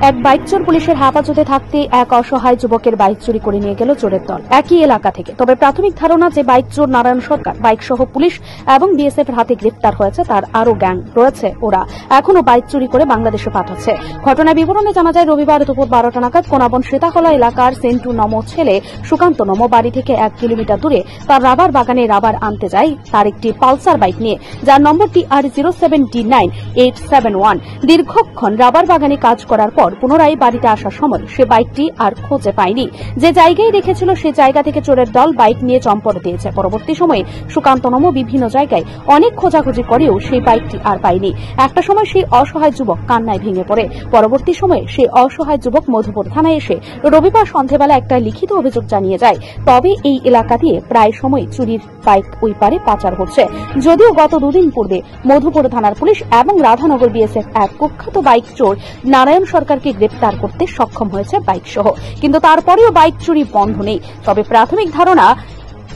এক বাইক চোর পুলিশের হেফাজতে থাকতে এক অসহায় যুবকের বাইক চুরি করে নিয়ে গেল চোরের দল একই এলাকা থেকে। তবে প্রাথমিক ধারণা যে বাইক চোর নারায়ণ সরকার বাইক সহ পুলিশ এবং বিএসএফ এর হাতে গ্রেফতার হয়েছে, তার আরো গ্যাং রয়েছে। ওরা এখনো বাইক চুরি করে বাংলাদেশে পাঠাচ্ছে। ঘটনার বিবরণে জানা যায়, রবিবার দুপুর 12টা নাগাদ কোনাবন সীতাকলা এলাকার সেন্টু নমো ছেলে সুকান্ত নমো বাড়ি থেকে 1 কিলোমিটার দূরে তার রাবার বাগানে রাবার আনতে যায় তার একটি পালসার বাইক নিয়ে, যার নম্বরটি R07D9871। দীর্ঘক্ষণ রাবার বাগানে কাজ করার পর পুনরায় বাড়িতে আসার সময় সে বাইকটি আর খুঁজে পায়নি। যে জায়গায় রেখেছিল সে জায়গা থেকে চোরের দল বাইক নিয়ে চম্পট দিয়েছে। পরবর্তী সময়ে সুকান্ত নমো বিভিন্ন জায়গায় অনেক খোঁজাখুঁজি করেও সেই বাইকটি আর পায়নি। একটা সময় সেই অসহায় যুবক কান্নায় ভেঙে পড়ে। পরবর্তী সময়ে সেই অসহায় যুবক মধুপুর থানায় এসে রবিবার সন্ধ্যাবেলা একটা লিখিত অভিযোগ জানিয়ে যায়। তবে এই এলাকা দিয়ে প্রায় সময় চুরির বাইক ওই পারে পাচার হচ্ছে। যদিও গত দুদিন পূর্বে মধুপুর থানার পুলিশ এবং রাধানগর বিএসএফ এক কুখ্যাত বাইক চোর নারায়ণ সরকারকে গ্রেপ্তার করতে সক্ষম হয়েছে বাইক সহ, কিন্তু তারপরেও বাইক চুরি বন্ধ নেই। তবে প্রাথমিক ধারণা,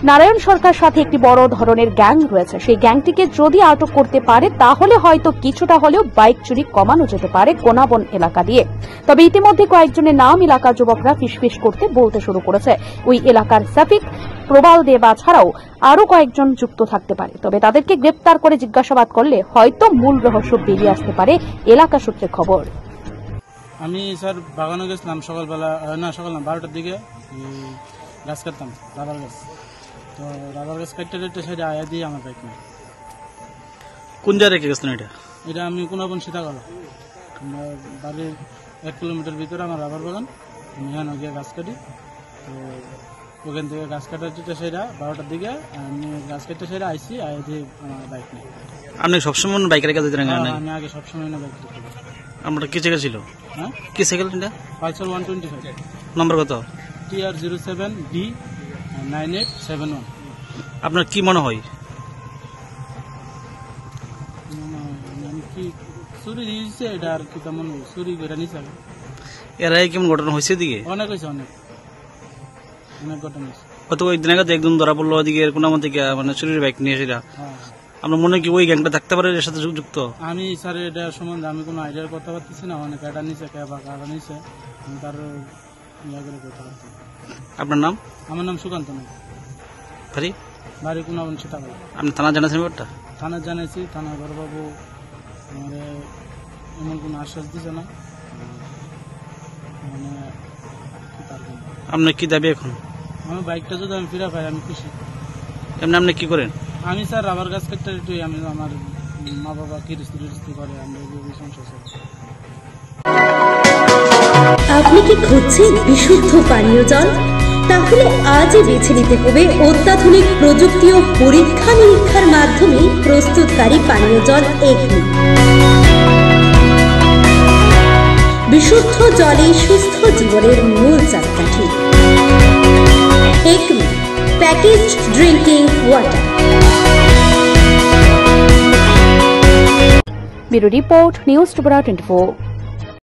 নারায়ণ সরকার সাথে একটি বড় ধরনের গ্যাং রয়েছে। সেই গ্যাংটিকে যদি আটক করতে পারে তাহলে হয়তো কিছুটা হলেও বাইক চুরি কমানো যেতে পারে কোনাবন এলাকা দিয়ে। তবে ইতিমধ্যে কয়েকজনের নাম এলাকার যুবকরা ফিসফিস করতে বলতে শুরু করেছে। ওই এলাকার সাফিক, প্রবাল দেবা ছাড়াও আরো কয়েকজন যুক্ত থাকতে পারে। তবে তাদেরকে গ্রেপ্তার করে জিজ্ঞাসাবাদ করলে হয়তো মূল রহস্য বেরিয়ে আসতে পারে, এলাকা সূত্রে খবর। আমি স্যার বাগানে গেছিলাম সকাল 12টার দিকে, গাছ কাটতাম, রাবার গাছ। তো রাবার গাছ কাটতে সাইডে আয়া দিয়ে আমার বাইক নেই। কোন জায়গায় রেখে গেছেন এটা আমি কোনাবন সীতাকলা, আমার বাড়ির 1 কিলোমিটার ভিতরে আমার রাবার বাগান। আমি এখানে গিয়ে গাছ কাটি। তো ওখান থেকে গাছ কাটার সেটা 12টার দিকে আমি গাছ কাটতে সেটা আইসি, আয়া দিয়ে আমার বাইক নেই। আপনি সবসময় বাইক রেখে দিতেন? আমি আগে সবসময় বাইক রেখে। আমরা কি জায়গা ছিল? হ্যাঁ, কি সাইকেল? পালসার 125। নম্বর কত? TR07D9871। আপনার কি মনে হয়? কি চুরি দিয়েছে এটা, আর কি তেমন চুরি করে নিচ্ছে। এর আগে কেমন ঘটনা হয়েছে দিকে? অনেক হয়েছে, অনেক ঘটনা হয়েছে। হয়তো ওই দিন আগে একদম ধরা পড়লো ওদিকে কোনামন থেকে, মানে চুরির বাইক নিয়ে সেটা। আপনার মনে কি ওই গ্যাংটা থাকতে পারে এর সাথে যুক্ত? আমি স্যার এটা সম্বন্ধে আমি কোনো আইডিয়া করতে পারতেছি না। অনেক কাটা নিচে কাটা নিচে, আমি তার ইয়া করে করতে পারছি। আপনার নাম? আমার নাম সুকান্ত নমো, বাড়ি কোনাবন সীতাকলা। আপনি থানা জানাচ্ছেন ব্যাপারটা? থানা জানাইছি, থানা বড়বাবু আমাদের এমন কোনো আশ্বাস দিচ্ছে না। মানে আপনার কি দাবি এখন? আমার বাইকটা যদি আমি ফিরে পাই আমি খুশি। এমনি আপনি কি করেন? আমি স্যার রাবার গাছ কাটতে আমি আমার মা বাবা কিস্তি করে আমরা সংসার। আপনি কি খুঁজছেন বিশুদ্ধ পানীয় জল? তাহলে আজই বেছে নিতে হবে অত্যাধুনিক প্রযুক্তি ও পরীক্ষা নিরীক্ষার মাধ্যমে প্রস্তুতকারী পানীয় জল একমি। বিশুদ্ধ জলে সুস্থ জীবনের মূল চাকাঠি। Acme packaged drinking water. Bureau report, news Tripura 24।